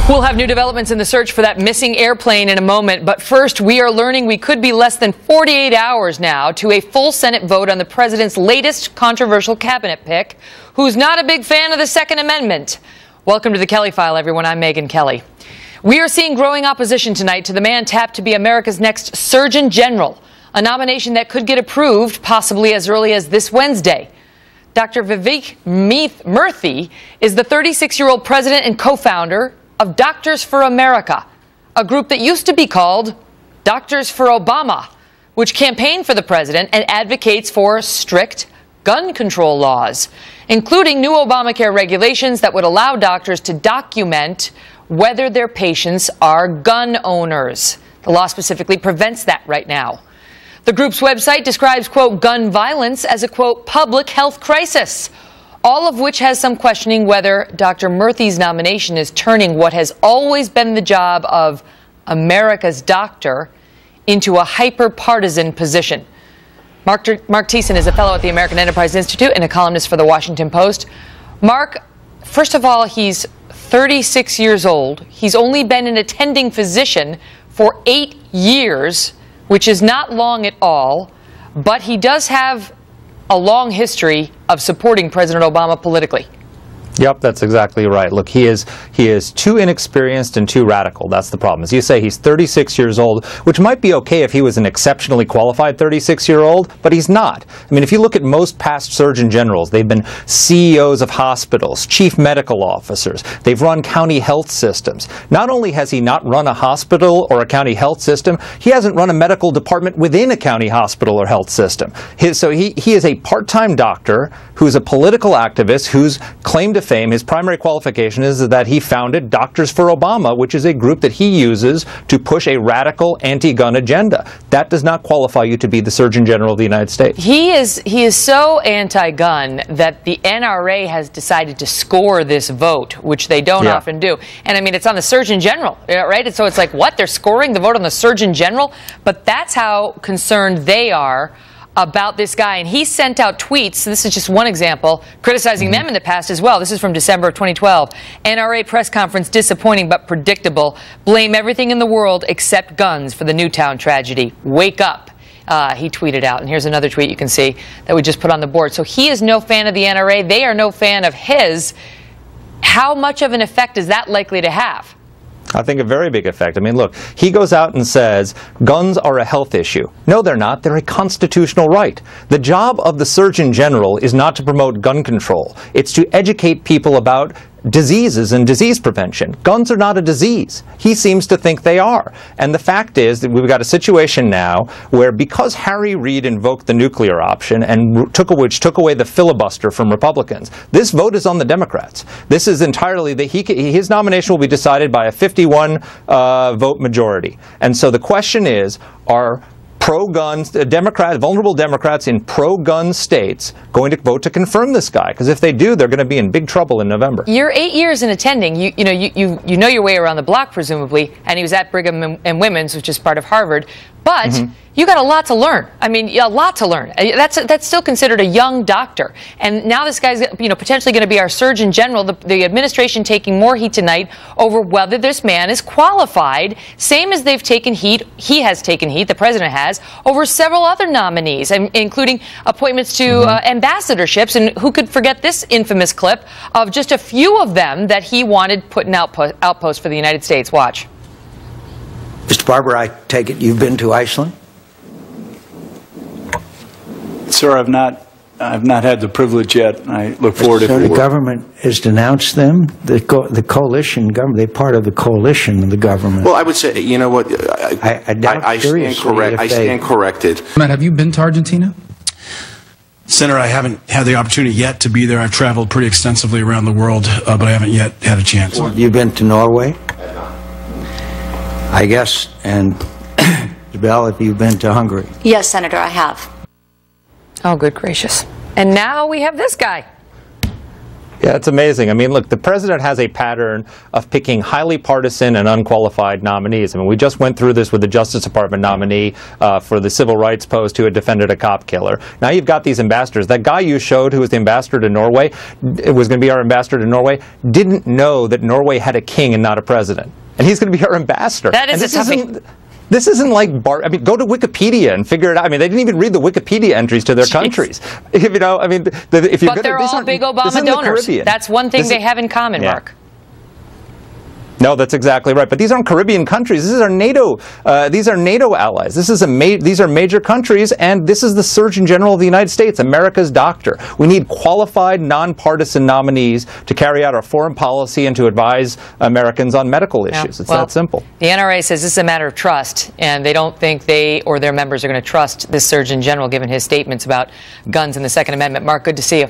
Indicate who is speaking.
Speaker 1: We'll have new developments in the search for that missing airplane in a moment. But first, we are learning we could be less than 48 hours now to a full Senate vote on the president's latest controversial cabinet pick, who's not a big fan of the Second Amendment. Welcome to the Kelly File, everyone. I'm Megyn Kelly. We are seeing growing opposition tonight to the man tapped to be America's next Surgeon General, a nomination that could get approved possibly as early as this Wednesday. Dr. Vivek Murthy is the 36-year-old president and co-founder of Doctors for America, a group that used to be called Doctors for Obama, which campaigned for the president and advocates for strict gun control laws, including new Obamacare regulations that would allow doctors to document whether their patients are gun owners. The law specifically prevents that right now. The group's website describes, quote, gun violence as a, quote, public health crisis, all of which has some questioning whether Dr. Murthy's nomination is turning what has always been the job of America's doctor into a hyper-partisan position. Mark Thiessen is a fellow at the American Enterprise Institute and a columnist for the Washington Post. Mark, first of all, he's 36 years old. He's only been an attending physician for 8 years, which is not long at all, but he does have a long history of supporting President Obama politically.
Speaker 2: Yep, that's exactly right. Look, he is too inexperienced and too radical. That's the problem. As you say, he's 36 years old, which might be okay if he was an exceptionally qualified 36-year-old, but he's not. I mean, if you look at most past surgeon generals, they've been CEOs of hospitals, chief medical officers. They've run county health systems. Not only has he not run a hospital or a county health system, he hasn't run a medical department within a county hospital or health system. So he is a part-time doctor who's a political activist whose claim to fame, his primary qualification is that he founded Doctors for Obama, which is a group that he uses to push a radical anti-gun agenda. That does not qualify you to be the Surgeon General of the United States. He
Speaker 1: is so anti-gun that the NRA has decided to score this vote, which they don't often do. And I mean, it's on the Surgeon General, right? And so it's like, what? They're scoring the vote on the Surgeon General? But that's how concerned they are about this guy. And he sent out tweets, this is just one example, criticizing them in the past as well. This is from December of 2012. NRA press conference disappointing but predictable. Blame everything in the world except guns for the Newtown tragedy. Wake up. He tweeted out. And here's another tweet you can see that we just put on the board. So he is no fan of the NRA. They are no fan of his. How much of an effect is that likely to have?
Speaker 2: I think a very big effect. I mean, look, he goes out and says guns are a health issue. No, they're not. They're a constitutional right. The job of the Surgeon General is not to promote gun control. It's to educate people about diseases and disease prevention. Guns are not a disease. He seems to think they are. And the fact is that we've got a situation now where, because Harry Reid invoked the nuclear option and which took away the filibuster from Republicans, this vote is on the Democrats. This is entirely his nomination will be decided by a 51 vote majority. And so the question is, are pro-gun vulnerable Democrats in pro-gun states going to vote to confirm this guy? Because if they do, they're going to be in big trouble in November.
Speaker 1: You're 8 years in attending. You know your way around the block, presumably, and he was at Brigham and Women's, which is part of Harvard. But you got a lot to learn. I mean, a lot to learn. That's still considered a young doctor. And now this guy's potentially going to be our Surgeon General. The administration taking more heat tonight over whether this man is qualified, same as they've taken heat. He has taken heat, the president has, over several other nominees, including appointments to ambassadorships. And who could forget this infamous clip of just a few of them that he wanted put in outposts for the United States? Watch.
Speaker 3: Mr. Barber, I take it you've been to Iceland?
Speaker 4: Sir, I've not had the privilege yet. I look forward to it.
Speaker 3: So the government has denounced them. The coalition government. They're part of the coalition of the government.
Speaker 5: Well, I would say, you know what? I stand corrected.
Speaker 6: Matt, have you been to Argentina? Senator, I haven't had the opportunity yet to be there. I've traveled pretty extensively around the world, but I haven't yet had a chance.
Speaker 3: You've been to Norway? I guess. And Bell, have you been to Hungary?
Speaker 7: Yes, Senator, I have.
Speaker 1: Oh, good gracious. And now we have this guy.
Speaker 2: Yeah, it's amazing. I mean, look, the president has a pattern of picking highly partisan and unqualified nominees. I mean, we just went through this with the Justice Department nominee for the civil rights post who had defended a cop killer. Now you've got these ambassadors. That guy you showed who was the ambassador to Norway, it was going to be our ambassador to Norway, didn't know that Norway had a king and not a president. And he's going to be our ambassador.
Speaker 1: That is a toughie.
Speaker 2: This isn't like I mean, go to Wikipedia and figure it out. I mean, they didn't even read the Wikipedia entries to their countries. You know, I mean, if you're
Speaker 1: but they're all big Obama donors. That's one thing they have in common, Mark.
Speaker 2: No, that's exactly right. But these aren't Caribbean countries. These are NATO. These are NATO allies. These are major countries, and this is the Surgeon General of the United States, America's doctor. We need qualified, nonpartisan nominees to carry out our foreign policy and to advise Americans on medical issues. It's that simple.
Speaker 1: The NRA says this is a matter of trust, and they don't think they or their members are going to trust this Surgeon General, given his statements about guns and the Second Amendment. Mark, good to see you.